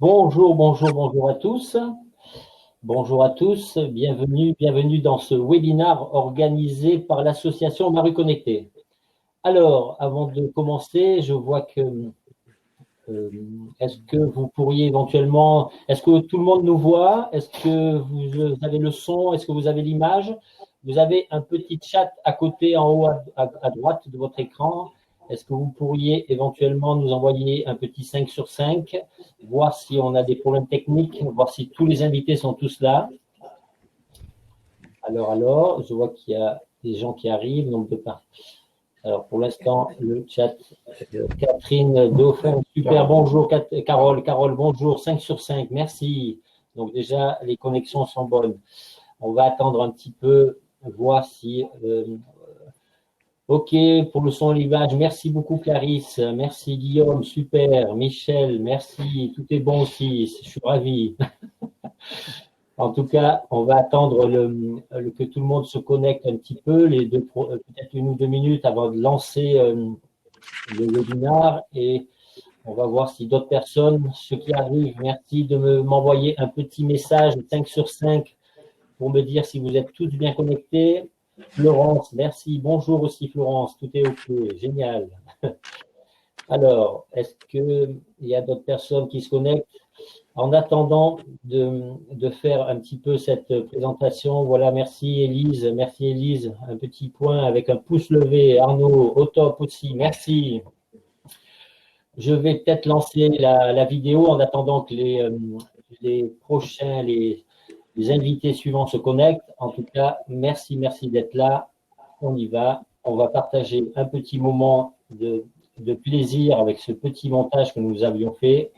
Bonjour, bonjour, bonjour à tous. Bonjour à tous, bienvenue dans ce webinaire organisé par l'association Maru Connecté. Alors, avant de commencer, je vois que est-ce que vous pourriez éventuellement, est-ce que tout le monde nous voit? Est-ce que vous avez le son? Est-ce que vous avez l'image? Vous avez un petit chat à côté, en haut à droite de votre écran. Est-ce que vous pourriez éventuellement nous envoyer un petit 5 sur 5, voir si on a des problèmes techniques, voir si tous les invités sont tous là? Alors, je vois qu'il y a des gens qui arrivent, donc de part. Alors, pour l'instant, le chat, Catherine Dauphin, super, bonjour Carole, bonjour, 5 sur 5, merci. Donc déjà, les connexions sont bonnes. On va attendre un petit peu, voir si... ok, pour le son et l'image, merci beaucoup Clarisse, merci Guillaume, super, Michel, merci, tout est bon aussi, je suis ravi. En tout cas, on va attendre que tout le monde se connecte un petit peu, peut-être 1 ou 2 minutes avant de lancer le webinaire, et on va voir si d'autres personnes, ceux qui arrivent, merci de m'envoyer un petit message 5 sur 5 pour me dire si vous êtes tous bien connectés. Florence, merci. Bonjour aussi Florence, tout est OK, génial. Alors, est-ce qu'il y a d'autres personnes qui se connectent? En attendant de faire un petit peu cette présentation, voilà, merci Élise, un petit point avec un pouce levé, Arnaud, au top aussi, merci. Je vais peut-être lancer la vidéo en attendant que les invités suivants se connectent. En tout cas, merci d'être là, on y va. On va partager un petit moment de plaisir avec ce petit montage que nous avions fait.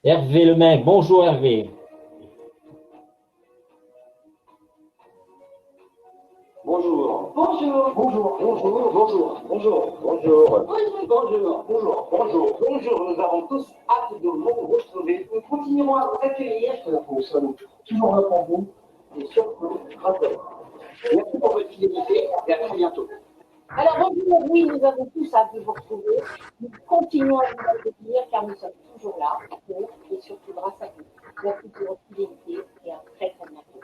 Hervé Lemec, bonjour Hervé. Bonjour. Bonjour. Bonjour. Bonjour. Bonjour. Bonjour. Bonjour. Bonjour. Bonjour. Bonjour. Bonjour. Nous avons tous hâte de vous retrouver. Nous continuerons à vous accueillir. Nous sommes toujours là pour vous et surtout grâce à vous. Merci pour votre fidélité et à très bientôt. Alors, bonjour, oui, nous avons tous hâte de vous retrouver. Nous continuons à vous accueillir car nous sommes toujours là pour et surtout grâce à vous. Merci pour votre fidélité et à très bientôt.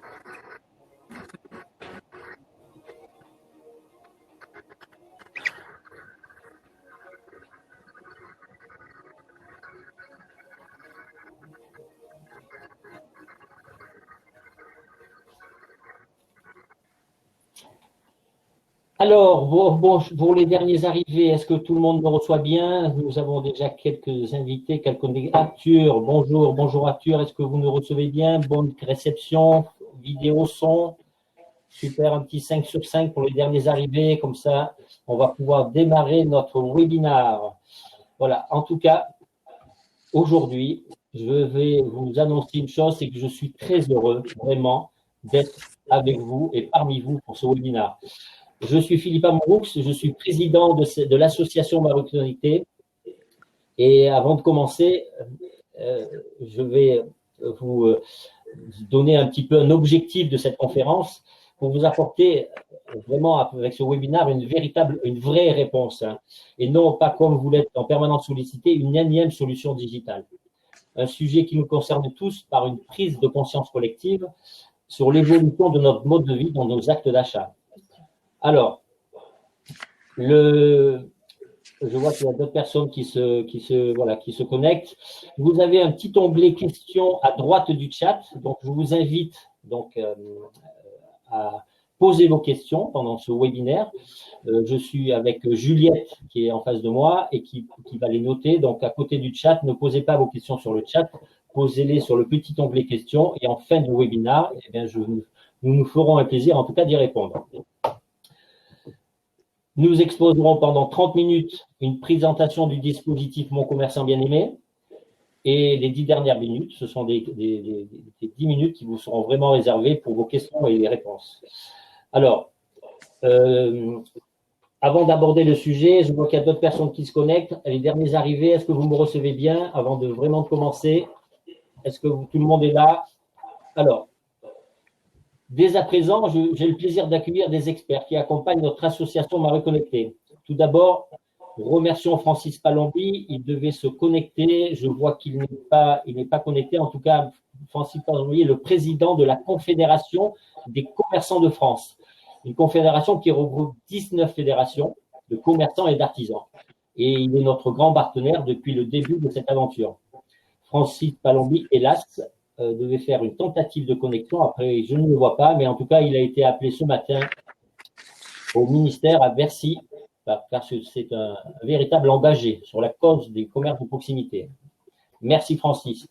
Alors, pour les derniers arrivés, est-ce que tout le monde me reçoit bien? Nous avons déjà quelques invités, Arthur, bonjour Arthur, est-ce que vous nous recevez bien? Bonne réception, vidéo, son. Super, un petit 5 sur 5 pour les derniers arrivés, comme ça, on va pouvoir démarrer notre webinaire. Voilà, en tout cas, aujourd'hui, je vais vous annoncer une chose, c'est que je suis très heureux, vraiment, d'être avec vous et parmi vous pour ce webinaire. Je suis Philippe Amouroux, je suis président de l'association Maru Connecté. Et avant de commencer, je vais vous donner un petit peu un objectif de cette conférence pour vous apporter vraiment avec ce webinaire une vraie réponse. Et non pas comme vous l'êtes en permanence sollicité, une énième solution digitale. Un sujet qui nous concerne tous par une prise de conscience collective sur l'évolution de notre mode de vie dans nos actes d'achat. Alors, je vois qu'il y a d'autres personnes qui se connectent. Vous avez un petit onglet questions à droite du chat. Donc, je vous invite à poser vos questions pendant ce webinaire. Je suis avec Juliette qui est en face de moi et qui va les noter. Donc, à côté du chat, ne posez pas vos questions sur le chat. Posez-les sur le petit onglet questions. Et en fin de webinaire, eh bien, nous nous ferons un plaisir, en tout cas, d'y répondre. Nous exposerons pendant 30 minutes une présentation du dispositif Mon Commerçant Bien-Aimé. Et les 10 dernières minutes, ce sont des 10 minutes qui vous seront vraiment réservées pour vos questions et les réponses. Alors, avant d'aborder le sujet, je vois qu'il y a d'autres personnes qui se connectent. Les derniers arrivés, est-ce que vous me recevez bien avant de vraiment commencer? Est-ce que tout le monde est là? Alors, dès à présent, j'ai le plaisir d'accueillir des experts qui accompagnent notre association Maru Connecté. Tout d'abord, Remercions Francis Palombi, il devait se connecter. Je vois qu'il n'est pas connecté. En tout cas, Francis Palombi est le président de la Confédération des commerçants de France, une confédération qui regroupe 19 fédérations de commerçants et d'artisans. Et il est notre grand partenaire depuis le début de cette aventure. Francis Palombi, hélas, devait faire une tentative de connexion. Après, je ne le vois pas, mais en tout cas, il a été appelé ce matin au ministère à Bercy, car c'est un véritable engagé sur la cause des commerces de proximité. Merci Francis.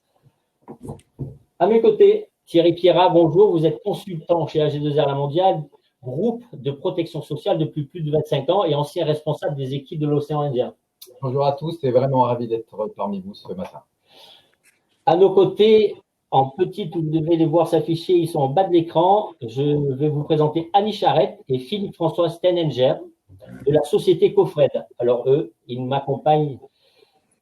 À mes côtés, Thierry Pierrat, bonjour. Vous êtes consultant chez AG2R La Mondiale, groupe de protection sociale depuis plus de 25 ans et ancien responsable des équipes de l'océan Indien. Bonjour à tous et vraiment ravi d'être parmi vous ce matin. À nos côtés, en petite, vous devez les voir s'afficher, ils sont en bas de l'écran. Je vais vous présenter Annie Charette et Philippe-François Steninger de la société Cofred. Alors eux, ils m'accompagnent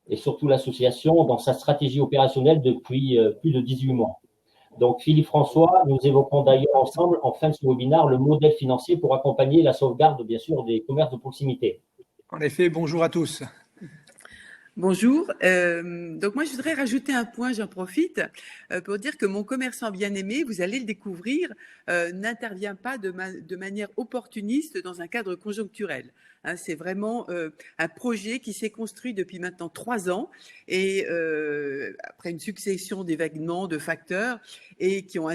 et surtout l'association dans sa stratégie opérationnelle depuis plus de 18 mois. Donc Philippe-François, nous évoquons d'ailleurs ensemble en fin de ce webinaire le modèle financier pour accompagner la sauvegarde bien sûr des commerces de proximité. En effet, bonjour à tous. Bonjour. Donc moi, je voudrais rajouter un point, j'en profite, pour dire que mon commerçant bien-aimé, vous allez le découvrir, n'intervient pas de manière opportuniste dans un cadre conjoncturel. Hein, c'est vraiment un projet qui s'est construit depuis maintenant 3 ans et après une succession d'événements, de facteurs et qui ont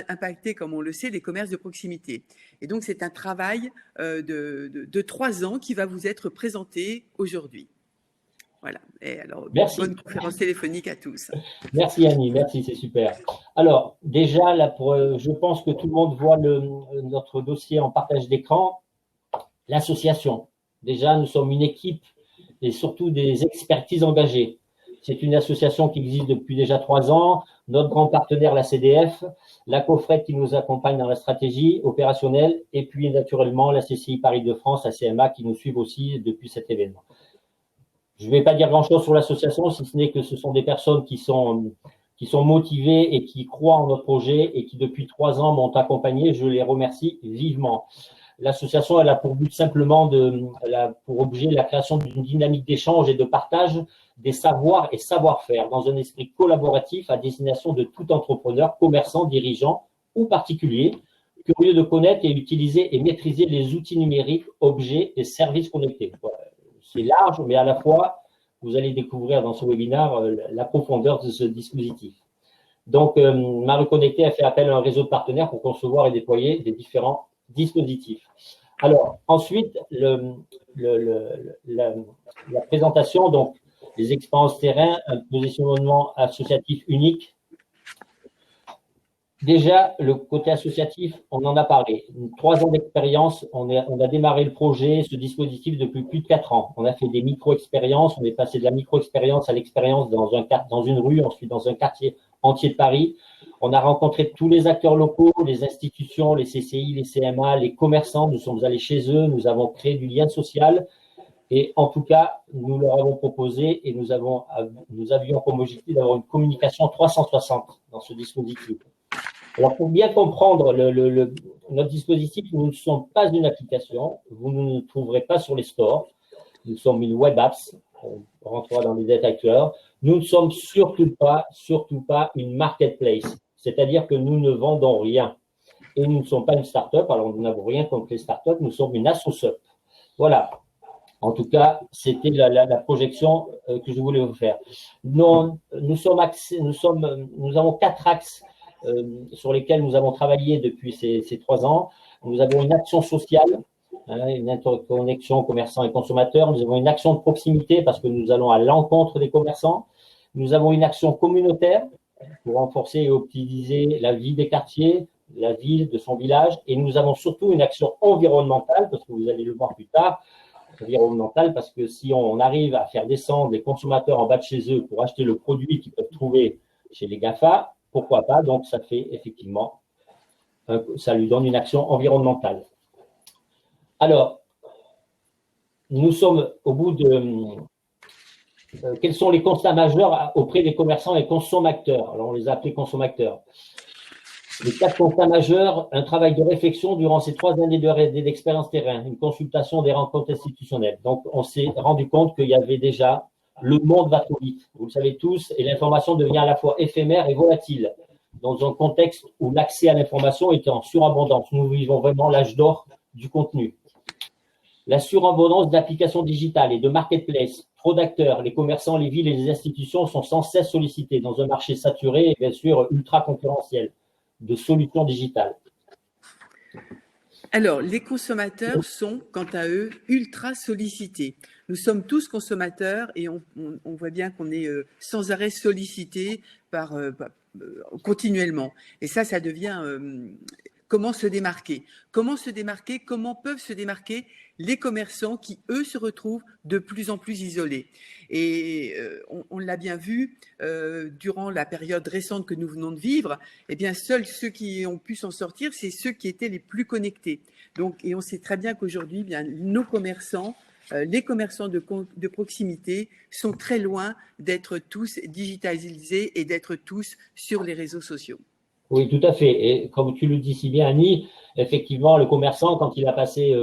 impacté, comme on le sait, les commerces de proximité. Et donc, c'est un travail de 3 ans qui va vous être présenté aujourd'hui. Voilà. Et alors, merci. Bonne conférence téléphonique à tous. Merci Annie, merci, c'est super. Alors, déjà, là, je pense que tout le monde voit notre dossier en partage d'écran. L'association. Déjà, nous sommes une équipe et surtout des expertises engagées. C'est une association qui existe depuis déjà 3 ans. Notre grand partenaire, la CDF, la Cofred qui nous accompagne dans la stratégie opérationnelle et puis naturellement la CCI Paris de France, la CMA qui nous suivent aussi depuis cet événement. Je ne vais pas dire grand-chose sur l'association, si ce n'est que ce sont des personnes qui sont motivées et qui croient en notre projet et qui depuis 3 ans m'ont accompagné. Je les remercie vivement. L'association, elle a pour but simplement pour objet la création d'une dynamique d'échange et de partage des savoirs et savoir-faire dans un esprit collaboratif à destination de tout entrepreneur, commerçant, dirigeant ou particulier, curieux de connaître et utiliser et maîtriser les outils numériques, objets et services connectés. Voilà. C'est large, mais à la fois, vous allez découvrir dans ce webinaire la profondeur de ce dispositif. Donc, Marie Connectée a fait appel à un réseau de partenaires pour concevoir et déployer des différents dispositifs. Alors, ensuite, la présentation, donc, les expériences terrain, un positionnement associatif unique. Déjà, le côté associatif, on en a parlé. 3 ans d'expérience, on a démarré le projet, ce dispositif depuis plus de 4 ans. On a fait des micro-expériences, on est passé de la micro-expérience à l'expérience dans une rue, ensuite dans un quartier entier de Paris. On a rencontré tous les acteurs locaux, les institutions, les CCI, les CMA, les commerçants. Nous sommes allés chez eux, nous avons créé du lien social. Et en tout cas, nous leur avons proposé et nous avions comme objectif d'avoir une communication 360 dans ce dispositif. Alors, pour bien comprendre notre dispositif, nous ne sommes pas une application. Vous ne nous trouverez pas sur les stores. Nous sommes une web apps. On rentrera dans les détails tout à l'heure. Nous ne sommes surtout pas une marketplace. C'est-à-dire que nous ne vendons rien. Et nous ne sommes pas une start-up. Alors, nous n'avons rien contre les start-up. Nous sommes une asso-up. Voilà. En tout cas, c'était la projection que je voulais vous faire. Nous avons 4 axes sur lesquels nous avons travaillé depuis ces 3 ans. Nous avons une action sociale, une interconnexion commerçants et consommateurs. Nous avons une action de proximité parce que nous allons à l'encontre des commerçants. Nous avons une action communautaire pour renforcer et optimiser la vie des quartiers, la ville, de son village. Et nous avons surtout une action environnementale, parce que vous allez le voir plus tard, environnementale, parce que si on arrive à faire descendre les consommateurs en bas de chez eux pour acheter le produit qu'ils peuvent trouver chez les GAFA, pourquoi pas? Donc, ça fait effectivement, ça lui donne une action environnementale. Alors, nous sommes au bout de… quels sont les constats majeurs auprès des commerçants et consommateurs? Alors, on les a appelés consommateurs. Les 4 constats majeurs, un travail de réflexion durant ces 3 années d'expérience terrain, une consultation des rencontres institutionnelles. Donc, on s'est rendu compte qu'il y avait déjà, le monde va trop vite, vous le savez tous, et l'information devient à la fois éphémère et volatile, dans un contexte où l'accès à l'information est en surabondance. Nous vivons vraiment l'âge d'or du contenu. La surabondance d'applications digitales et de marketplace, trop d'acteurs, les commerçants, les villes et les institutions sont sans cesse sollicités dans un marché saturé et bien sûr ultra concurrentiel de solutions digitales. Alors, les consommateurs sont, quant à eux, ultra sollicités. Nous sommes tous consommateurs et on voit bien qu'on est sans arrêt sollicités continuellement. Et ça devient… comment se démarquer? Comment se démarquer? Comment peuvent se démarquer les commerçants qui, eux, se retrouvent de plus en plus isolés? Et on l'a bien vu durant la période récente que nous venons de vivre, eh bien, seuls ceux qui ont pu s'en sortir, c'est ceux qui étaient les plus connectés. Donc, et on sait très bien qu'aujourd'hui, eh bien, nos commerçants, les commerçants de proximité sont très loin d'être tous digitalisés et d'être tous sur les réseaux sociaux. Oui, tout à fait. Et comme tu le dis si bien, Annie, effectivement, le commerçant, quand il a passé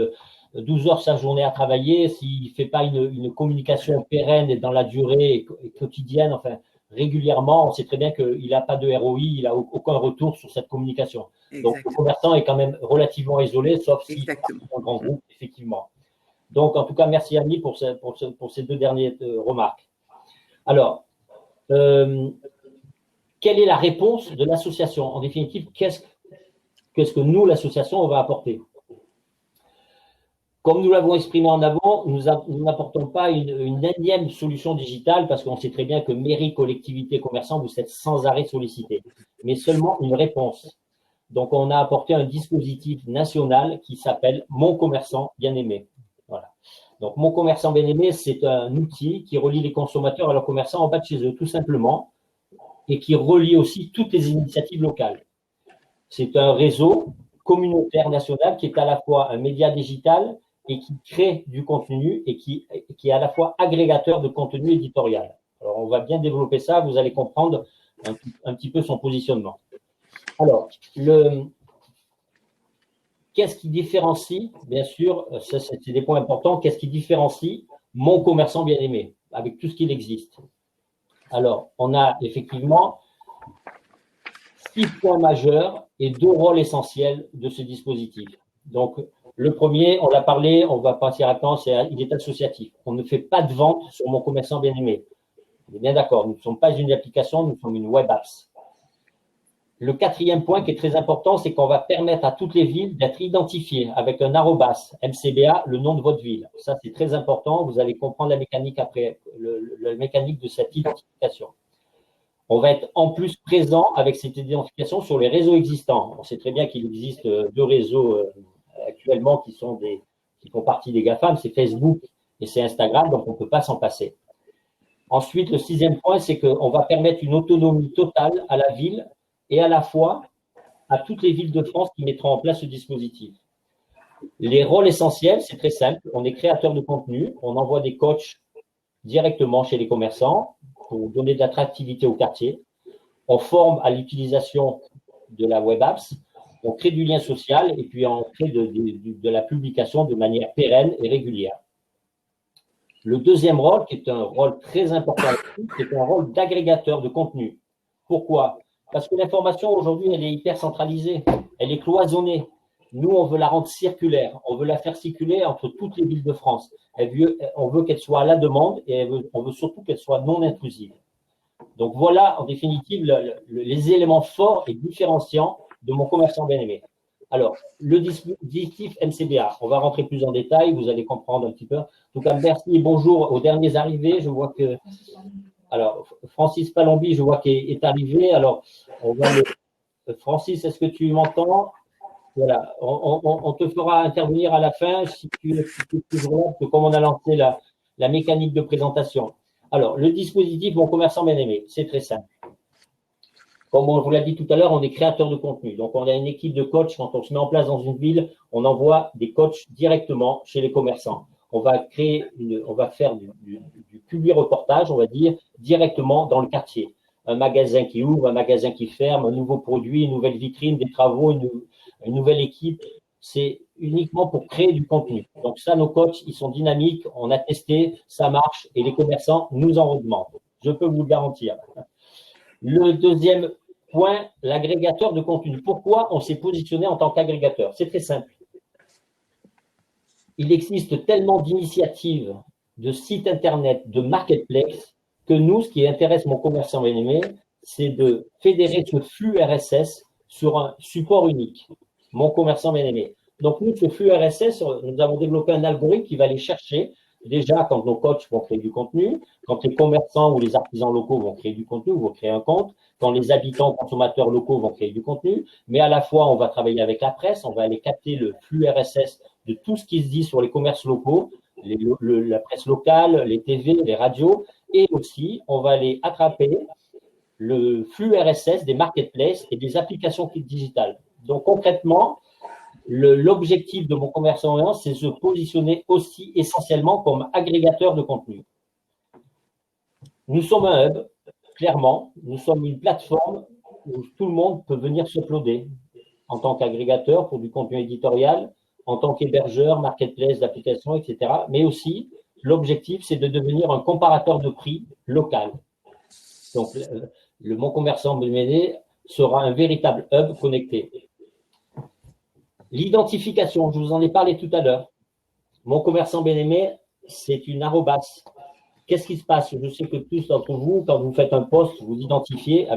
12 heures sa journée à travailler, s'il ne fait pas une communication pérenne et dans la durée et quotidienne, enfin régulièrement, on sait très bien qu'il n'a pas de ROI, il n'a aucun retour sur cette communication. Exactement. Donc, le commerçant est quand même relativement isolé, sauf si c'est un grand groupe, effectivement. Donc, en tout cas, merci Annie pour ces 2 dernières remarques. Alors, quelle est la réponse de l'association? En définitive, qu'est-ce que nous, l'association, on va apporter? Comme nous l'avons exprimé en avant, nous n'apportons pas une énième solution digitale parce qu'on sait très bien que mairie, collectivité, commerçants, vous êtes sans arrêt sollicités, mais seulement une réponse. Donc, on a apporté un dispositif national qui s'appelle Mon commerçant bien-aimé. Voilà. Donc, Mon commerçant bien-aimé, c'est un outil qui relie les consommateurs à leurs commerçants en bas de chez eux, tout simplement, et qui relie aussi toutes les initiatives locales. C'est un réseau communautaire national qui est à la fois un média digital et qui crée du contenu et qui est à la fois agrégateur de contenu éditorial. Alors, on va bien développer ça, vous allez comprendre un petit peu son positionnement. Alors, qu'est-ce qui différencie, bien sûr, ça, c'est des points importants, qu'est-ce qui différencie Mon commerçant bien-aimé avec tout ce qu'il existe? Alors, on a effectivement 6 points majeurs et 2 rôles essentiels de ce dispositif. Donc, le premier, on l'a parlé, on va passer rapidement, il est associatif. On ne fait pas de vente sur Mon commerçant bien-aimé. On est bien d'accord, nous ne sommes pas une application, nous sommes une web apps. Le 4e point qui est très important, c'est qu'on va permettre à toutes les villes d'être identifiées avec un arrobas, MCBA, le nom de votre ville. Ça, c'est très important. Vous allez comprendre la mécanique après, la mécanique de cette identification. On va être en plus présent avec cette identification sur les réseaux existants. On sait très bien qu'il existe 2 réseaux actuellement qui font partie des GAFAM, c'est Facebook et c'est Instagram, donc on ne peut pas s'en passer. Ensuite, le 6e point, c'est qu'on va permettre une autonomie totale à la ville et à la fois à toutes les villes de France qui mettront en place ce dispositif. Les rôles essentiels, c'est très simple. On est créateur de contenu, on envoie des coachs directement chez les commerçants pour donner de l'attractivité au quartier. On forme à l'utilisation de la web apps, on crée du lien social et puis on crée de la publication de manière pérenne et régulière. Le 2e rôle, qui est un rôle très important, c'est un rôle d'agrégateur de contenu. Pourquoi? Parce que l'information aujourd'hui, elle est hyper centralisée, elle est cloisonnée. Nous, on veut la rendre circulaire, on veut la faire circuler entre toutes les villes de France. On veut qu'elle soit à la demande et on veut surtout qu'elle soit non intrusive. Donc voilà, en définitive, les éléments forts et différenciants de Mon commerçant bien-aimé. Alors, le dispositif MCBA, on va rentrer plus en détail, vous allez comprendre un petit peu. En tout cas, merci et bonjour aux derniers arrivés. Je vois que… Alors, Francis Palombi, je vois qu'il est arrivé. Alors, Francis, est-ce que tu m'entends? Voilà, on te fera intervenir à la fin si tu es toujours là, parce que comme on a lancé la mécanique de présentation. Alors, le dispositif Mon commerçant bien-aimé, c'est très simple. Comme on vous l'a dit tout à l'heure, on est créateur de contenu. Donc, on a une équipe de coachs. Quand on se met en place dans une ville, on envoie des coachs directement chez les commerçants. On va faire du publi-reportage, on va dire, directement dans le quartier. un magasin qui ouvre, un magasin qui ferme, un nouveau produit, une nouvelle vitrine, des travaux, une nouvelle équipe. C'est uniquement pour créer du contenu. Donc ça, nos coachs, ils sont dynamiques, on a testé, ça marche et les commerçants nous en redemandent. Je peux vous le garantir. Le deuxième point, l'agrégateur de contenu. Pourquoi on s'est positionné en tant qu'agrégateur? C'est très simple. Il existe tellement d'initiatives, de sites internet, de marketplace, que nous, ce qui intéresse mon commerçant bien-aimé, c'est de fédérer ce flux RSS sur un support unique. Mon commerçant bien-aimé. Donc, nous, ce flux RSS, nous avons développé un algorithme qui va aller chercher, déjà, quand nos coachs vont créer du contenu, quand les commerçants ou les artisans locaux vont créer du contenu, vont créer un compte, quand les habitants, consommateurs locaux vont créer du contenu, mais à la fois, on va travailler avec la presse, on va aller capter le flux RSS de tout ce qui se dit sur les commerces locaux, la presse locale, les TV, les radios, et aussi, on va aller attraper le flux RSS des marketplaces et des applications digitales. Donc, concrètement, l'objectif de mon commerçant, c'est de se positionner aussi essentiellement comme agrégateur de contenu. Nous sommes un hub, clairement. Nous sommes une plateforme où tout le monde peut venir s'uploader en tant qu'agrégateur pour du contenu éditorial, en tant qu'hébergeur, marketplace d'applications, etc. Mais aussi, l'objectif, c'est de devenir un comparateur de prix local. Donc, mon commerçant BMD sera un véritable hub connecté. L'identification, je vous en ai parlé tout à l'heure. Mon commerçant bien-aimé, c'est une arrobase. Qu'est-ce qui se passe? Je sais que tous d'entre vous, quand vous faites un post, vous identifiez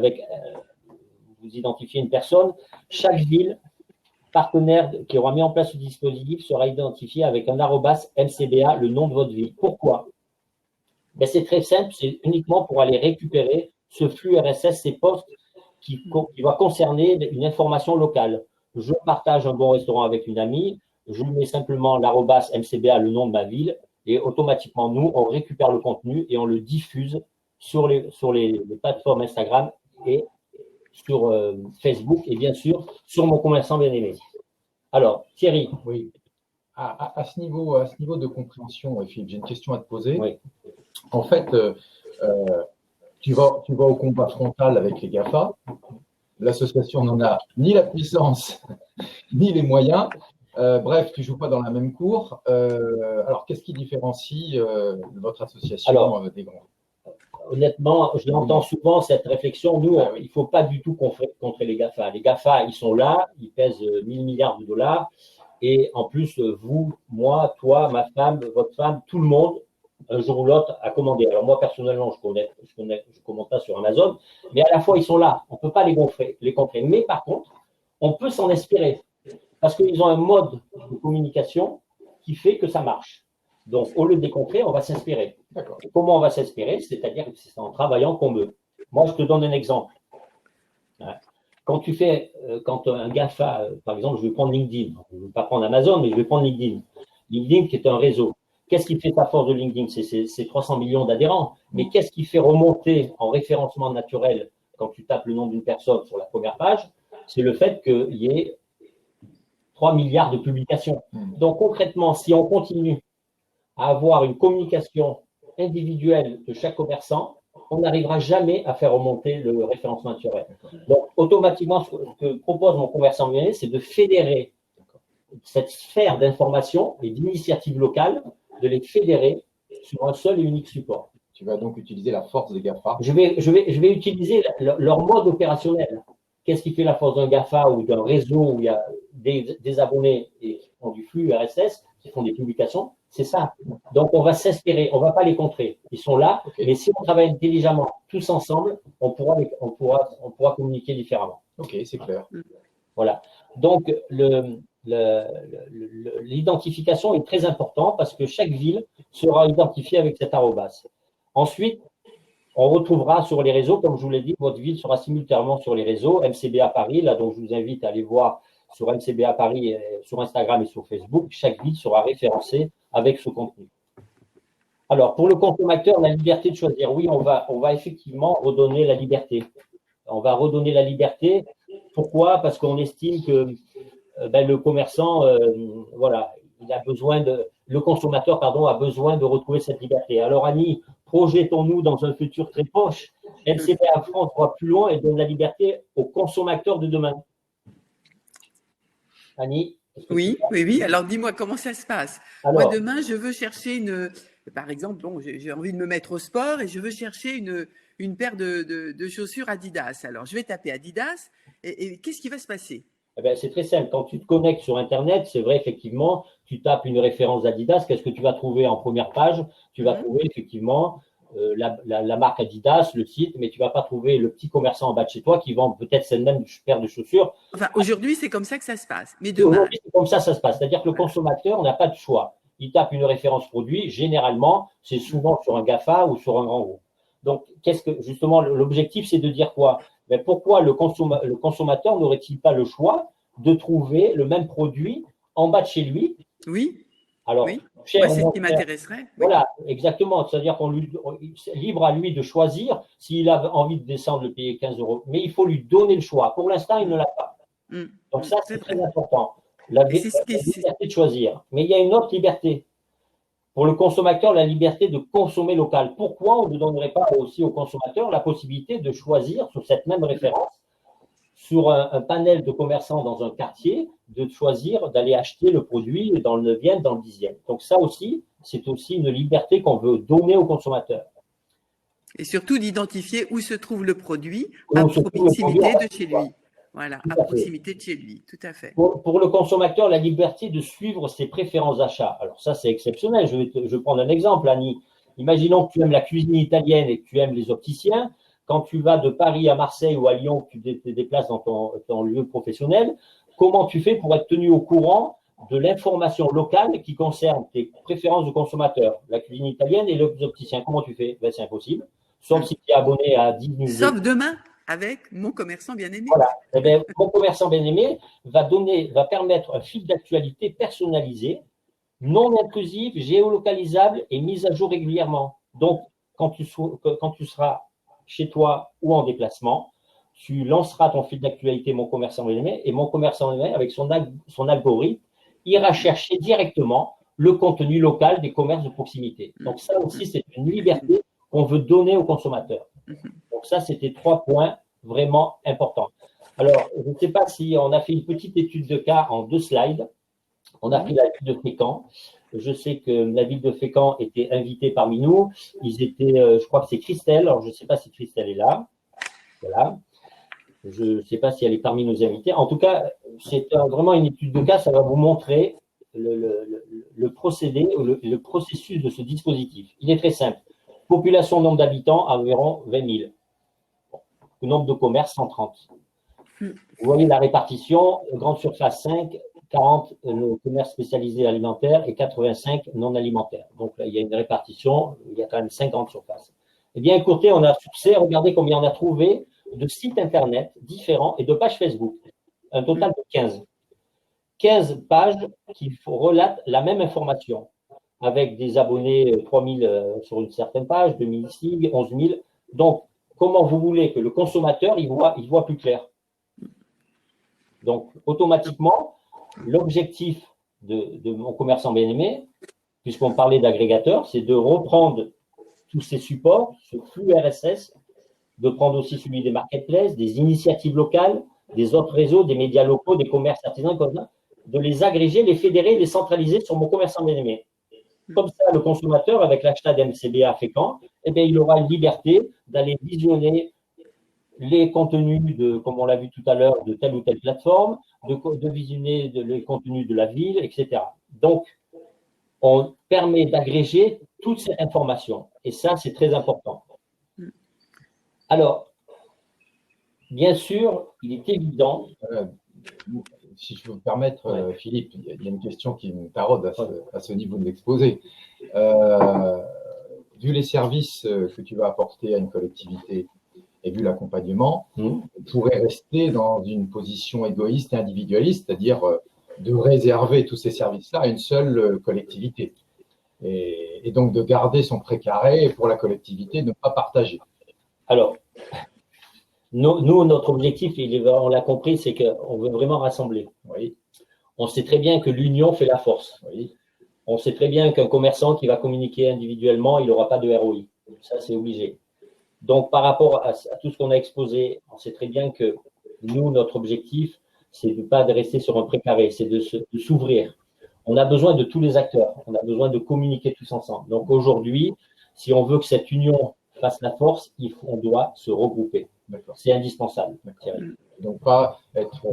une personne. Chaque ville partenaire qui aura mis en place ce dispositif sera identifié avec un arrobase MCBA, le nom de votre ville. Pourquoi? Ben, c'est très simple, c'est uniquement pour aller récupérer ce flux RSS, ces posts qui va concerner une information locale. Je partage un bon restaurant avec une amie, je mets simplement l'arrobase MCBA, le nom de ma ville, et automatiquement, nous, on récupère le contenu et on le diffuse sur les plateformes Instagram et sur Facebook et bien sûr sur mon commerçant bien-aimé. Alors, Thierry. Oui. À ce niveau de compréhension, Philippe, j'ai une question à te poser. Oui. En fait, tu vas au combat frontal avec les GAFA. L'association n'en a ni la puissance, ni les moyens. Bref, tu ne joues pas dans la même cour. Alors, qu'est-ce qui différencie votre association des grands? Honnêtement, je l'entends souvent, cette réflexion. Nous, il ne faut pas du tout contrer les GAFA. Les GAFA, ils sont là, ils pèsent 1000 milliards de dollars. Et en plus, vous, moi, toi, ma femme, votre femme, tout le monde, un jour ou l'autre, a commandé. Alors moi, personnellement, je commande pas sur Amazon, mais à la fois, ils sont là. On ne peut pas les contrer. Mais par contre, on peut s'en inspirer parce qu'ils ont un mode de communication qui fait que ça marche. Donc, au lieu de les contrer, on va s'inspirer. Et comment on va s'inspirer? C'est-à-dire que c'est en travaillant qu'on veut. Moi, je te donne un exemple. Quand un GAFA, par exemple, je vais prendre LinkedIn. Je ne vais pas prendre Amazon, mais je vais prendre LinkedIn. LinkedIn qui est un réseau. Qu'est-ce qui fait la force de LinkedIn? C'est 300 millions d'adhérents. Mais qu'est-ce qui fait remonter en référencement naturel quand tu tapes le nom d'une personne sur la première page? C'est le fait qu'il y ait 3 milliards de publications. Donc, concrètement, si on continue à avoir une communication individuelle de chaque commerçant, on n'arrivera jamais à faire remonter le référencement naturel. Donc, automatiquement, ce que propose mon commerçant bien-aimé, c'est de fédérer cette sphère d'information et d'initiatives locales, de les fédérer sur un seul et unique support. Tu vas donc utiliser la force des GAFA. Je vais utiliser leur mode opérationnel. Qu'est-ce qui fait la force d'un GAFA ou d'un réseau où il y a des abonnés et qui font du flux RSS, qui font des publications? C'est ça. Donc, on va s'inspirer, on ne va pas les contrer. Ils sont là, mais si on travaille intelligemment, tous ensemble, on pourra communiquer différemment. Ok, c'est clair. Voilà. Donc, l'identification est très importante parce que chaque ville sera identifiée avec cet arrobase. Ensuite, on retrouvera sur les réseaux, comme je vous l'ai dit, votre ville sera simultanément sur les réseaux, MCBA Paris, là, donc je vous invite à aller voir sur MCBA Paris, sur Instagram et sur Facebook. Chaque ville sera référencée avec ce contenu. Alors, pour le consommateur, la liberté de choisir. Oui, on va effectivement redonner la liberté. On va redonner la liberté. Pourquoi? Parce qu'on estime que le commerçant, le consommateur, a besoin de retrouver cette liberté. Alors, Annie, projetons-nous dans un futur très proche. NCBA France voit plus loin et donne la liberté aux consommateurs de demain. Annie? Oui, oui, oui. Alors, dis-moi comment ça se passe. Alors, Moi, demain, je veux chercher par exemple, bon, j'ai envie de me mettre au sport et je veux chercher une paire de chaussures Adidas. Alors, je vais taper Adidas et qu'est-ce qui va se passer? eh ben, c'est très simple. Quand tu te connectes sur Internet, c'est vrai, effectivement, tu tapes une référence d'Adidas. Qu'est-ce que tu vas trouver en première page? Tu vas trouver effectivement la marque Adidas, le site, mais tu vas pas trouver le petit commerçant en bas de chez toi qui vend peut-être cette même paire de chaussures. Enfin, aujourd'hui, c'est comme ça que ça se passe. Mais demain, Aujourd'hui, c'est comme ça se passe. C'est-à-dire que le consommateur n'a pas de choix. Il tape une référence produit. Généralement, c'est souvent sur un GAFA ou sur un grand groupe. Donc, justement, l'objectif, c'est de dire quoi? Mais pourquoi le consommateur n'aurait-il pas le choix de trouver le même produit en bas de chez lui? oui, Alors, oui. cher Moi, c'est ce qui monteur, m'intéresserait. Oui. voilà, exactement. C'est-à-dire c'est libre à lui de choisir s'il a envie de descendre le payer 15 euros. Mais il faut lui donner le choix. Pour l'instant, il ne l'a pas. Donc ça, c'est très important. La Et c'est ce qui liberté de choisir. Mais il y a une autre liberté. Pour le consommateur, la liberté de consommer local. Pourquoi on ne donnerait pas aussi au consommateur la possibilité de choisir sur cette même référence, sur un panel de commerçants dans un quartier, de choisir d'aller acheter le produit dans le 9e, dans le 10e. Donc ça aussi, c'est aussi une liberté qu'on veut donner au consommateur. Et surtout d'identifier où se trouve le produit Où à se trouve le proximité produit, de chez lui. Voilà, Tout à à fait. proximité de chez lui, tout à fait. Pour le consommateur, la liberté de suivre ses préférences d'achat. Alors ça, c'est exceptionnel. Je vais prendre un exemple, Annie. Imaginons que tu aimes la cuisine italienne et que tu aimes les opticiens. Quand tu vas de Paris à Marseille ou à Lyon, que tu te déplaces dans ton lieu professionnel, comment tu fais pour être tenu au courant de l'information locale qui concerne tes préférences de consommateur, la cuisine italienne et les opticiens? Comment tu fais? Ben, c'est impossible. Sauf si tu es abonné à 10 newsletters. Sauf demain, avec mon commerçant bien-aimé. Voilà. Eh bien, mon commerçant bien-aimé va permettre un fil d'actualité personnalisé, non intrusif, géolocalisable et mis à jour régulièrement. Donc, quand tu seras chez toi ou en déplacement, tu lanceras ton fil d'actualité Mon commerçant bien-aimé et mon commerçant bien-aimé, avec son algorithme, ira chercher directement le contenu local des commerces de proximité. Donc, ça aussi, c'est une liberté qu'on veut donner aux consommateurs. Donc ça, c'était 3 points vraiment importants. Alors, je ne sais pas si on a fait une petite étude de cas en 2 slides. On a pris la ville de Fécamp. Je sais que la ville de Fécamp était invitée parmi nous. Ils étaient, je crois que c'est Christelle. Alors, je ne sais pas si Christelle est là. Voilà. Je ne sais pas si elle est parmi nos invités. En tout cas, c'est vraiment une étude de cas. Ça va vous montrer le procédé, le processus de ce dispositif. Il est très simple. Population, nombre d'habitants, environ 20 000. Le nombre de commerces, 130. Vous voyez la répartition, grande surface 5, 40 commerces spécialisés alimentaires et 85 non alimentaires. Donc là, il y a une répartition, il y a quand même 50 surfaces. Eh bien, écoutez, on a succès, regardez combien on a trouvé de sites Internet différents et de pages Facebook. Un total de 15. 15 pages qui relatent la même information, avec des abonnés, 3 000 sur une certaine page, 2 000 ici, 11 000. Donc, comment vous voulez que le consommateur il voit plus clair? Donc, automatiquement, l'objectif de mon commerçant bien-aimé, puisqu'on parlait d'agrégateur, c'est de reprendre tous ces supports, ce flux RSS, de prendre aussi celui des marketplaces, des initiatives locales, des autres réseaux, des médias locaux, des commerces artisans, de les agréger, les fédérer, les centraliser sur mon commerçant bien-aimé. Comme ça, le consommateur, avec l'achat d'MCBA Fécamp, eh bien, il aura une liberté d'aller visionner les contenus comme on l'a vu tout à l'heure, de telle ou telle plateforme, de visionner les contenus de la ville, etc. Donc, on permet d'agréger toute cette information. Et ça, c'est très important. Alors, bien sûr, il est évident. Si je peux me permettre, Philippe, il y a une question qui me taraude à ce niveau de l'exposé. Vu les services que tu vas apporter à une collectivité et vu l'accompagnement, on pourrait rester dans une position égoïste et individualiste, c'est-à-dire de réserver tous ces services-là à une seule collectivité. Et donc de garder son précaré pour la collectivité, de ne pas partager. Alors, nous, notre objectif, on l'a compris, c'est qu'on veut vraiment rassembler. Oui. On sait très bien que l'union fait la force. Oui. On sait très bien qu'un commerçant qui va communiquer individuellement, il n'aura pas de ROI. Ça, c'est obligé. Donc, par rapport à tout ce qu'on a exposé, on sait très bien que nous, notre objectif, c'est de pas de rester sur un précaré, c'est de s'ouvrir. On a besoin de tous les acteurs, on a besoin de communiquer tous ensemble. Donc aujourd'hui, si on veut que cette union fasse la force, on doit se regrouper. C'est indispensable. Donc pas être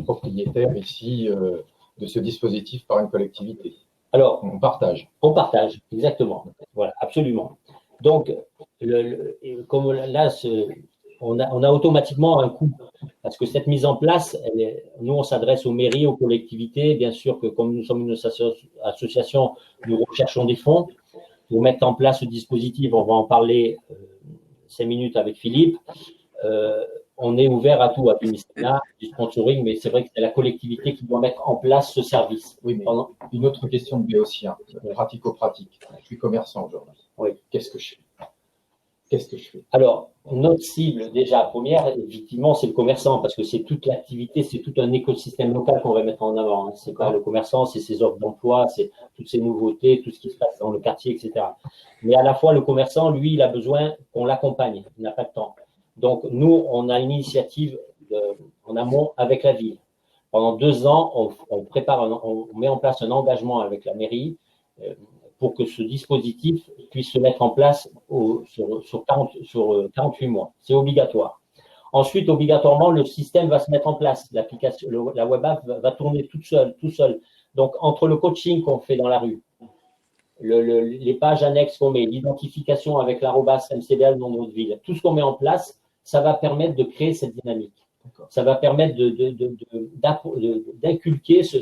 propriétaire ici de ce dispositif par une collectivité. Alors, on partage. On partage, exactement. Voilà, absolument. Donc, comme là, on a automatiquement un coût. Parce que cette mise en place, nous, on s'adresse aux mairies, aux collectivités. Bien sûr que comme nous sommes une association, nous recherchons des fonds pour mettre en place ce dispositif. On va en parler 5 minutes avec Philippe. On est ouvert à tout, à du mécénat, du sponsoring, mais c'est vrai que c'est la collectivité qui doit mettre en place ce service. Oui, mais une autre question de Béotien, pratico-pratique. Je suis commerçant aujourd'hui. Oui. Qu'est-ce que je fais? Alors, notre cible, déjà, première, effectivement, c'est le commerçant, parce que c'est toute l'activité, c'est tout un écosystème local qu'on va mettre en avant. Hein. C'est pas le commerçant, c'est ses offres d'emploi, c'est toutes ces nouveautés, tout ce qui se passe dans le quartier, etc. Mais à la fois, le commerçant, lui, il a besoin qu'on l'accompagne. Il n'a pas de temps. Donc, nous, on a une initiative en amont avec la ville. Pendant 2 ans, on met en place un engagement avec la mairie pour que ce dispositif puisse se mettre en place sur 48 mois. C'est obligatoire. Ensuite, obligatoirement, le système va se mettre en place. L'application, la web app va tourner tout seul. Donc, entre le coaching qu'on fait dans la rue, les pages annexes qu'on met, l'identification avec l'arobase MCDL dans notre ville, tout ce qu'on met en place, ça va permettre de créer cette dynamique. Ça va permettre d'inculquer ce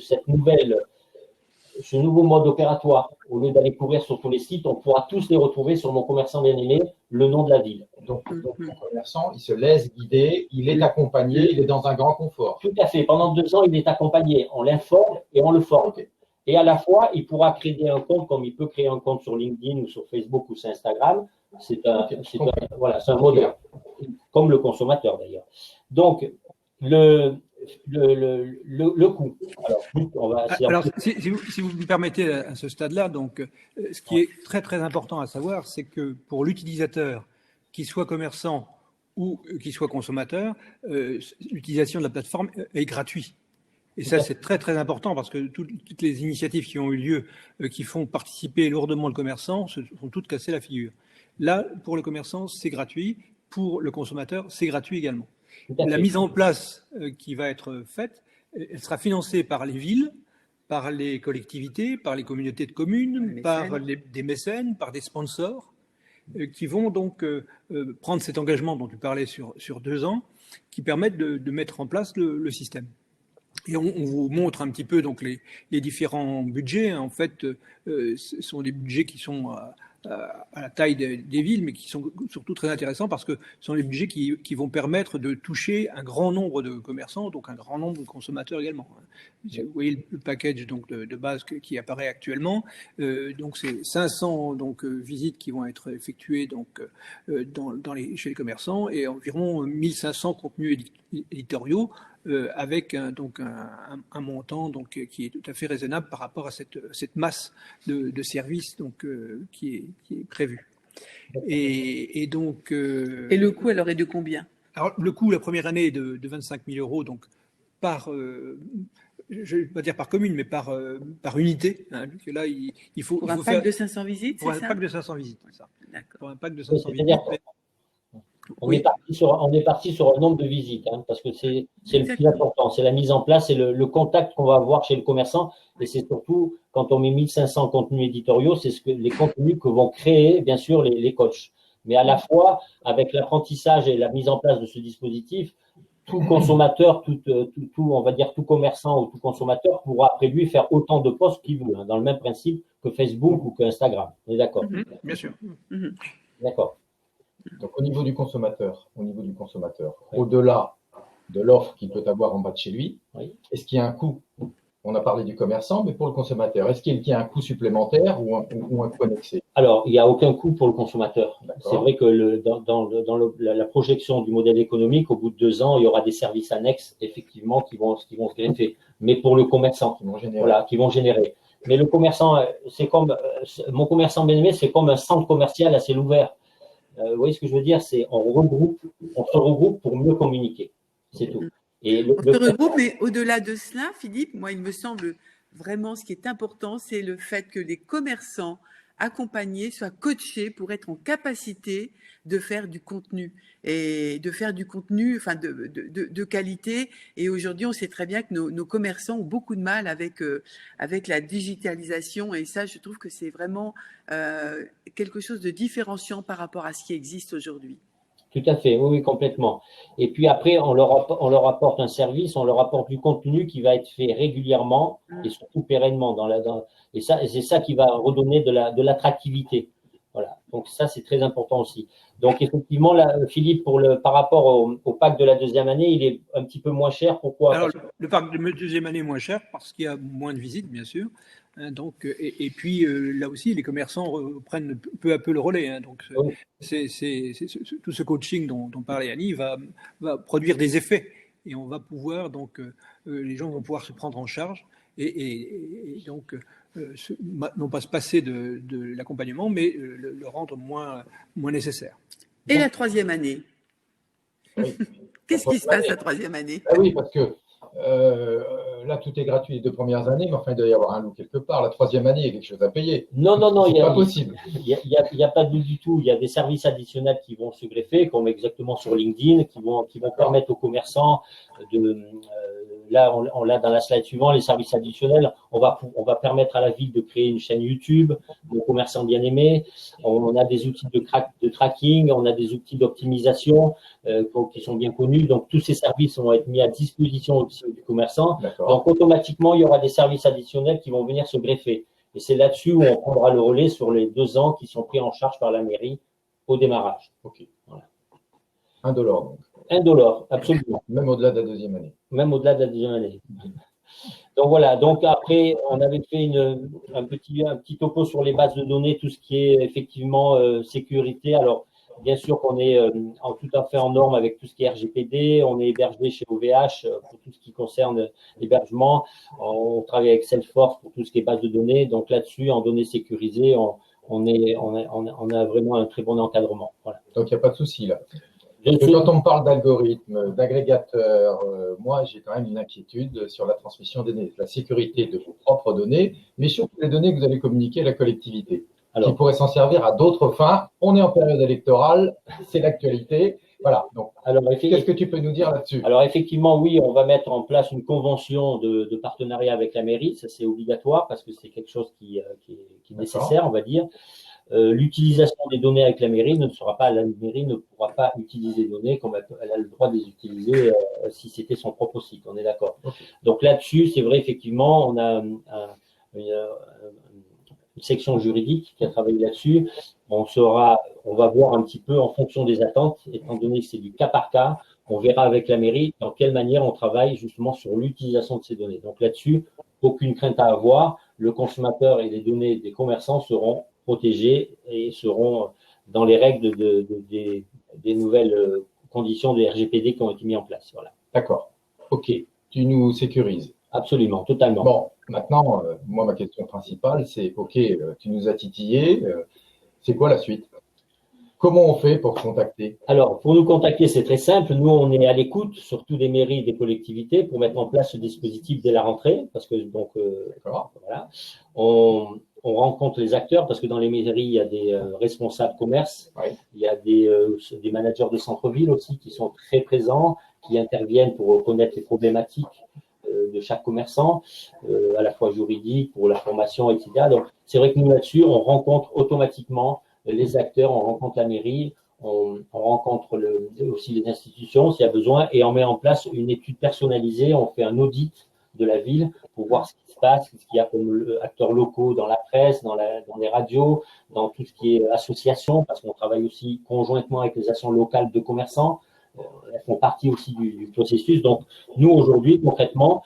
nouveau mode opératoire. Au lieu d'aller courir sur tous les sites, on pourra tous les retrouver sur Mon Commerçant Bien-Aimé, le nom de la ville. Donc le commerçant, il se laisse guider, il est accompagné, il est dans un grand confort. Tout à fait. Pendant 2 ans, il est accompagné. On l'informe et on le forme. Okay. Et à la fois, il pourra créer un compte comme il peut créer un compte sur LinkedIn ou sur Facebook ou sur Instagram. C'est un modèle, comme le consommateur d'ailleurs. Donc, le coût. Alors, si vous me permettez à ce stade-là, donc, ce qui est très très important à savoir, c'est que pour l'utilisateur, qu'il soit commerçant ou qu'il soit consommateur, l'utilisation de la plateforme est gratuite. Et ça, c'est très très important parce que toutes les initiatives qui ont eu lieu, qui font participer lourdement le commerçant, se sont toutes cassées la figure. Là, pour le commerçant, c'est gratuit. Pour le consommateur, c'est gratuit également. La mise en place qui va être faite, elle sera financée par les villes, par les collectivités, par les communautés de communes, par des mécènes, par des sponsors, qui vont donc prendre cet engagement dont tu parlais sur 2 ans, qui permettent de mettre en place le système. Et on vous montre un petit peu donc les différents budgets. En fait, ce sont des budgets qui sont à la taille des villes, mais qui sont surtout très intéressants parce que ce sont les budgets qui vont permettre de toucher un grand nombre de commerçants, donc un grand nombre de consommateurs également. Vous voyez le package donc de base qui apparaît actuellement. Donc c'est 500 visites qui vont être effectuées donc chez les commerçants et environ 1500 contenus éditoriaux. Avec un montant donc qui est tout à fait raisonnable par rapport à cette masse de services donc qui est prévue. Et donc et le coût alors est de combien? Alors le coût la première année est de 25 000 € donc par je ne vais pas dire par commune, mais par unité. Hein, parce que là, il faut pour un pack de 500 visites, pour un pack de 500 visites, c'est ça. D'accord. Pour un pack de 500 visites. On est parti sur un nombre de visites, hein, parce que c'est le plus important, c'est la mise en place et le contact qu'on va avoir chez le commerçant. Et c'est surtout, quand on met 1500 contenus éditoriaux, c'est les contenus que vont créer, bien sûr, les coachs. Mais à la fois, avec l'apprentissage et la mise en place de ce dispositif, tout consommateur, on va dire tout commerçant ou tout consommateur pourra après lui faire autant de posts qu'il veut, hein, dans le même principe que Facebook ou que Instagram. On est d'accord? Bien sûr. D'accord. Donc au niveau du consommateur, au-delà de l'offre qu'il peut avoir en bas de chez lui, est-ce qu'il y a un coût? On a parlé du commerçant, mais pour le consommateur, est-ce qu'il y a un coût supplémentaire ou un coût annexé? Alors, il n'y a aucun coût pour le consommateur. C'est vrai que dans la projection du modèle économique, au bout de 2 ans, il y aura des services annexes, effectivement, qui vont se greffer. Mais pour le commerçant, qui vont générer. Mais le commerçant, c'est comme Mon Commerçant Bien-Aimé, c'est comme un centre commercial à ciel ouvert. vous voyez ce que je veux dire? C'est on se regroupe pour mieux communiquer. C'est tout. Et On se regroupe, mais au-delà de cela, Philippe, moi, il me semble vraiment ce qui est important, c'est le fait que les commerçants accompagnés soient coachés pour être en capacité de faire du contenu et de faire du contenu, enfin de qualité. Et aujourd'hui, on sait très bien que nos commerçants ont beaucoup de mal avec la digitalisation. Et ça, je trouve que c'est vraiment quelque chose de différenciant par rapport à ce qui existe aujourd'hui. Tout à fait, oui, oui, complètement. Et puis après, on leur apporte un service, on leur apporte du contenu qui va être fait régulièrement et surtout pérennement et c'est ça qui va redonner de l'attractivité. Voilà. Donc ça, c'est très important aussi. Donc effectivement, là, Philippe, par rapport au pack de la deuxième année, il est un petit peu moins cher. Pourquoi? Alors, le pack de deuxième année est moins cher parce qu'il y a moins de visites, bien sûr. Donc, et puis là aussi, les commerçants prennent peu à peu le relais. Hein, donc, Oui. tout ce coaching dont parlait Annie va produire des effets et on va pouvoir donc les gens vont pouvoir se prendre en charge et donc non pas se passer de l'accompagnement, mais le rendre moins nécessaire. Et la troisième année? Oui. Qu'est-ce qui se passe la troisième année? Ah oui, parce que là, tout est gratuit les 2 premières années, mais enfin, il doit y avoir un loup quelque part. La troisième année, il y a quelque chose à payer. Non, C'est pas possible. Il y a pas de du tout. Il y a des services additionnels qui vont se greffer, comme exactement sur LinkedIn, qui vont permettre aux commerçants là, on l'a dans la slide suivante, les services additionnels. On va permettre à la ville de créer une chaîne YouTube, nos commerçants bien aimés. On a des outils de tracking, on a des outils d'optimisation qui sont bien connus. Donc, tous ces services vont être mis à disposition aussi du commerçant. Donc, automatiquement, il y aura des services additionnels qui vont venir se greffer. Et c'est là-dessus où on prendra le relais sur les 2 ans qui sont pris en charge par la mairie au démarrage. Ok. Voilà. $1 donc. $1, absolument. Même au-delà de la deuxième année. Même au-delà de la deuxième année. Donc voilà, donc après, on avait fait un petit topo sur les bases de données, tout ce qui est effectivement sécurité. Alors, bien sûr qu'on est tout à fait en norme avec tout ce qui est RGPD, on est hébergé chez OVH pour tout ce qui concerne l'hébergement, on travaille avec Salesforce pour tout ce qui est base de données. Donc là-dessus, en données sécurisées, on a vraiment un très bon encadrement. Voilà. Donc il n'y a pas de souci là. Quand on me parle d'algorithmes, d'agrégateurs, moi j'ai quand même une inquiétude sur la transmission des données, la sécurité de vos propres données, mais surtout les données que vous allez communiquer à la collectivité, qui pourraient s'en servir à d'autres fins. On est en période électorale, c'est l'actualité. Voilà. Donc, qu'est-ce que tu peux nous dire là-dessus? Alors effectivement, oui, on va mettre en place une convention de partenariat avec la mairie. Ça c'est obligatoire parce que c'est quelque chose qui est nécessaire, on va dire. L'utilisation des données avec la mairie la mairie ne pourra pas utiliser les données comme elle a le droit de les utiliser si c'était son propre site. On est d'accord. Okay. Donc là-dessus, c'est vrai, effectivement, on a une section juridique qui a travaillé là-dessus. On va voir un petit peu en fonction des attentes, étant donné que c'est du cas par cas. On verra avec la mairie dans quelle manière on travaille justement sur l'utilisation de ces données. Donc là-dessus, aucune crainte à avoir. Le consommateur et les données des commerçants seront protégés et seront dans les règles des nouvelles conditions de RGPD qui ont été mises en place. Voilà. D'accord. OK. Tu nous sécurises. Absolument, totalement. Bon, maintenant, moi, ma question principale, c'est OK, tu nous as titillé. C'est quoi la suite? Comment on fait pour te contacter? Alors, pour nous contacter, c'est très simple. Nous, on est à l'écoute, surtout des mairies et des collectivités, pour mettre en place ce dispositif dès la rentrée, parce que donc voilà, on rencontre les acteurs, parce que dans les mairies, il y a des responsables commerce, il y a des managers de centre-ville aussi qui sont très présents, qui interviennent pour connaître les problématiques de chaque commerçant, à la fois juridique, pour la formation, etc. Donc, c'est vrai que nous, là-dessus, on rencontre automatiquement les acteurs, on rencontre la mairie, on rencontre aussi les institutions s'il y a besoin, et on met en place une étude personnalisée, on fait un audit de la ville pour voir ce qui se passe, ce qu'il y a comme acteurs locaux dans la presse, dans les radios, dans tout ce qui est association, parce qu'on travaille aussi conjointement avec les associations locales de commerçants. Elles font partie aussi du processus. Donc, nous, aujourd'hui, concrètement,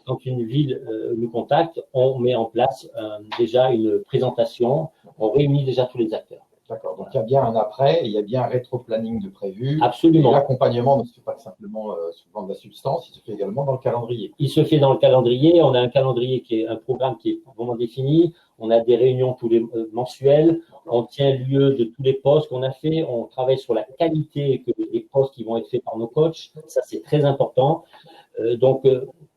quand une ville nous contacte, on met en place déjà une présentation, on réunit déjà tous les acteurs. D'accord. Donc, il y a bien un après, et il y a bien un rétro-planning de prévu. Absolument. L'accompagnement ne se fait pas simplement sous le plan de la substance, il se fait également dans le calendrier. Il se fait dans le calendrier. On a un calendrier qui est un programme qui est vraiment défini. On a des réunions tous les mensuelles. On tient lieu de tous les posts qu'on a fait. On travaille sur la qualité des posts qui vont être faits par nos coachs. Ça, c'est très important. Donc,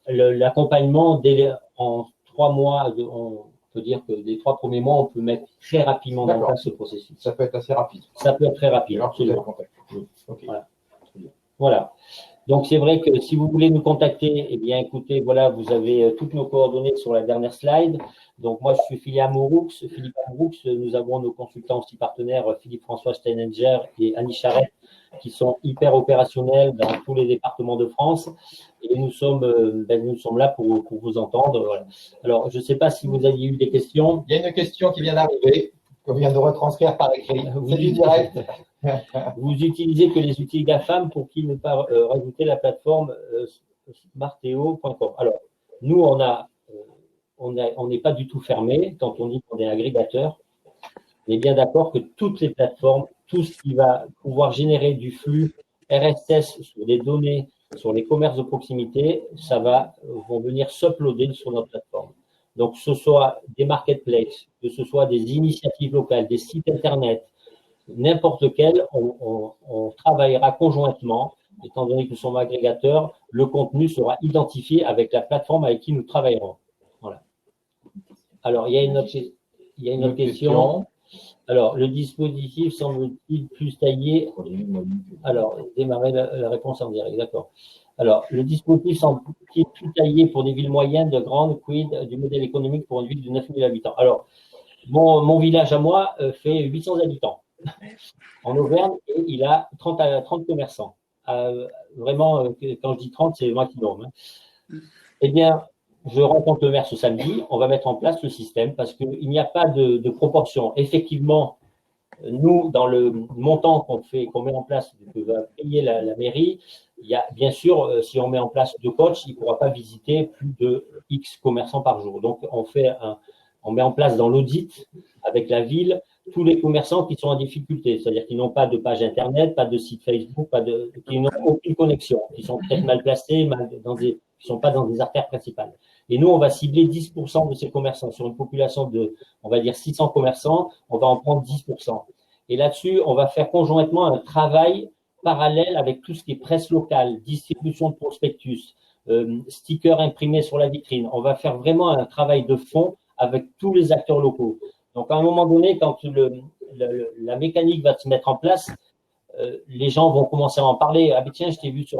l'accompagnement, en 3 mois, on peut dire que les 3 premiers mois, on peut mettre très rapidement en place ce processus. Ça peut être assez rapide. Ça peut être très rapide. Absolument. Okay. Voilà. Donc, c'est vrai que si vous voulez nous contacter, eh bien, écoutez, voilà, vous avez toutes nos coordonnées sur la dernière slide. Donc, moi, je suis Philippe Amouroux. Nous avons nos consultants aussi partenaires, Philippe-François Steininger et Annie Charette, qui sont hyper opérationnels dans tous les départements de France. Et nous sommes là pour vous entendre. Voilà. Alors, je ne sais pas si vous aviez eu des questions. Il y a une question qui vient d'arriver, qu'on vient de retranscrire par écrit. C'est du direct. Vous utilisez que les outils GAFAM pour qui ne pas rajouter la plateforme smarteo.com. Alors, nous, on n'est pas du tout fermé quand on dit qu'on est agrégateur. On est bien d'accord que toutes les plateformes, tout ce qui va pouvoir générer du flux RSS sur des données, sur les commerces de proximité, vont venir s'uploader sur notre plateforme. Donc, que ce soit des marketplaces, que ce soit des initiatives locales, des sites Internet, n'importe lequel, on travaillera conjointement, étant donné que nous sommes agrégateurs, le contenu sera identifié avec la plateforme avec qui nous travaillerons. Voilà. Alors, il y a une autre question. Alors, le dispositif semble-t-il plus taillé. Alors, démarrer la réponse en direct, d'accord. Alors, le dispositif semble-t-il plus taillé pour des villes moyennes, de grandes, quid du modèle économique pour une ville de 9000 habitants. Alors, mon village à moi fait 800 habitants en Auvergne et il a 30 commerçants. Vraiment, quand je dis 30, c'est le maximum. Eh bien, je rencontre le maire ce samedi, on va mettre en place le système parce qu'il n'y a pas de proportion. Effectivement, nous, dans le montant qu'on met en place, que va payer la mairie, il y a bien sûr, si on met en place 2 coachs, il ne pourra pas visiter plus de X commerçants par jour. Donc, on met en place dans l'audit avec la ville tous les commerçants qui sont en difficulté, c'est-à-dire qui n'ont pas de page Internet, pas de site Facebook, qui n'ont aucune connexion, qui sont peut-être mal placés, qui ne sont pas dans des artères principales. Et nous, on va cibler 10% de ces commerçants. Sur une population de, on va dire, 600 commerçants, on va en prendre 10%. Et là-dessus, on va faire conjointement un travail parallèle avec tout ce qui est presse locale, distribution de prospectus, stickers imprimés sur la vitrine. On va faire vraiment un travail de fond avec tous les acteurs locaux. Donc, à un moment donné, quand la mécanique va se mettre en place, les gens vont commencer à en parler. Ah, mais tiens, je t'ai vu sur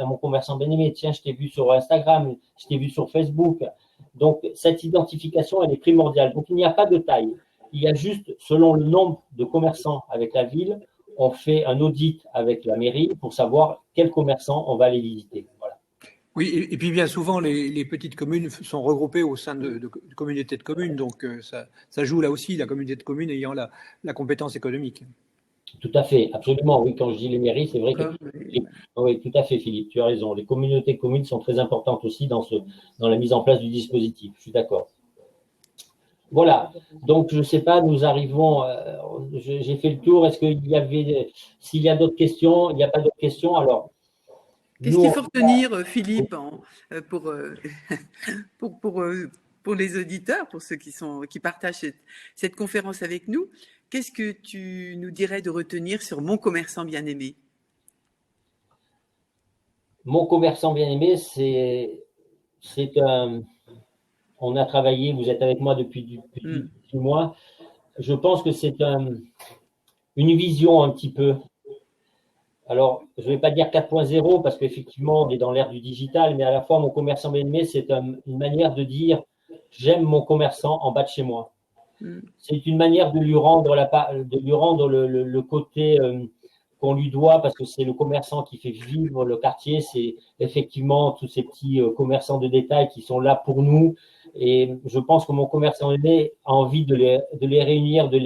mon commerçant bien-aimé. Tiens, je t'ai vu sur Instagram. Je t'ai vu sur Facebook. Donc, cette identification, elle est primordiale. Donc, il n'y a pas de taille. Il y a juste, selon le nombre de commerçants avec la ville, on fait un audit avec la mairie pour savoir quels commerçants on va aller visiter. Voilà. Oui, et puis bien souvent, les petites communes sont regroupées au sein de communautés de communes, donc ça joue là aussi, la communauté de communes ayant la compétence économique. Tout à fait, absolument. Oui, quand je dis les mairies, c'est vrai que… Oui, tout à fait, Philippe, tu as raison. Les communautés de communes sont très importantes aussi dans la mise en place du dispositif. Je suis d'accord. Voilà, donc je ne sais pas, nous arrivons, j'ai fait le tour. Est-ce s'il y a d'autres questions, il n'y a pas d'autres questions, alors… Qu'est-ce qu'il faut retenir, Philippe, pour les auditeurs, pour ceux qui partagent cette conférence avec nous? Qu'est-ce que tu nous dirais de retenir sur Mon commerçant bien-aimé? Mon commerçant bien-aimé, on a travaillé, vous êtes avec moi depuis 6 mois. Je pense que c'est une vision un petit peu. Alors, je ne vais pas dire 4.0 parce qu'effectivement, on est dans l'ère du digital, mais à la fois, mon commerçant bien-aimé, c'est une manière de dire j'aime mon commerçant en bas de chez moi. C'est une manière de lui rendre le côté qu'on lui doit parce que c'est le commerçant qui fait vivre le quartier. C'est effectivement tous ces petits commerçants de détail qui sont là pour nous. Et je pense que mon commerçant aimé a envie de les réunir, de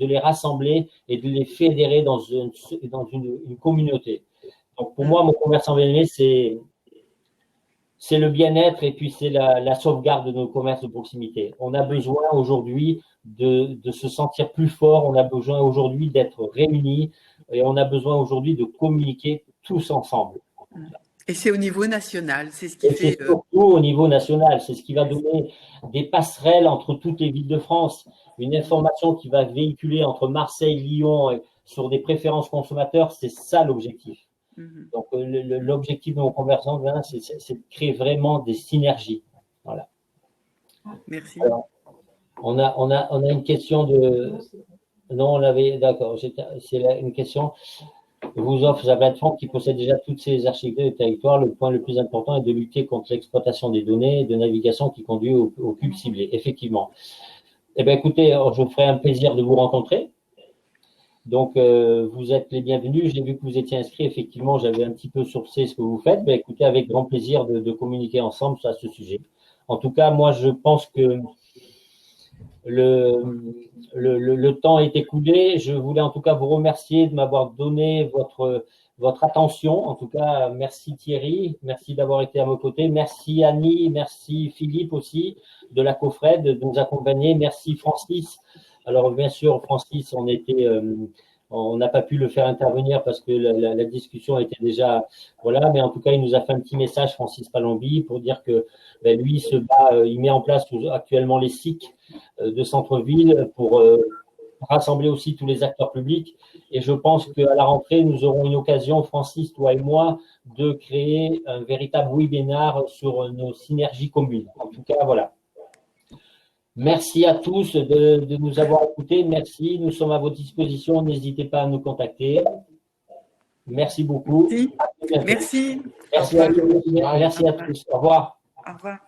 les rassembler et de les fédérer dans une communauté. Donc, pour moi, mon commerçant aimé, c'est le bien-être et puis c'est la sauvegarde de nos commerces de proximité. On a besoin aujourd'hui de se sentir plus fort, on a besoin aujourd'hui d'être réunis et on a besoin aujourd'hui de communiquer tous ensemble. Et c'est au niveau national, c'est ce qui fait… C'est surtout au niveau national, c'est ce qui va donner des passerelles entre toutes les villes de France. une information qui va véhiculer entre Marseille, Lyon sur des préférences consommateurs, c'est ça l'objectif. Donc, l'objectif de nos conversants, c'est de créer vraiment des synergies. Voilà. Merci. Alors, on a une question de… Non, on l'avait… D'accord. C'est une question… Vous offre la plateforme qui possède déjà toutes ces architectures du territoire. Le point le plus important est de lutter contre l'exploitation des données de navigation qui conduit au cube ciblé. Effectivement. Eh bien, écoutez, je vous ferai un plaisir de vous rencontrer. Donc, vous êtes les bienvenus. J'ai vu que vous étiez inscrits. Effectivement, j'avais un petit peu sourcé ce que vous faites. Ben, écoutez, avec grand plaisir de communiquer ensemble sur ce sujet. En tout cas, moi, je pense que le temps est écoulé. Je voulais en tout cas vous remercier de m'avoir donné votre attention. En tout cas, merci Thierry. Merci d'avoir été à mes côtés. Merci Annie. Merci Philippe aussi de la COFRED de nous accompagner. Merci Francis. Alors, bien sûr, Francis, on n'a pas pu le faire intervenir parce que la discussion était déjà, voilà, mais en tout cas, il nous a fait un petit message, Francis Palombi, pour dire que lui, il se bat, il met en place actuellement les SIC de centre-ville pour rassembler aussi tous les acteurs publics. Et je pense qu'à la rentrée, nous aurons une occasion, Francis, toi et moi, de créer un véritable webinaire sur nos synergies communes. En tout cas, voilà. Merci à tous de nous avoir écoutés. Merci. Nous sommes à votre disposition. N'hésitez pas à nous contacter. Merci beaucoup. Merci. Merci à tous. Au revoir. Au revoir.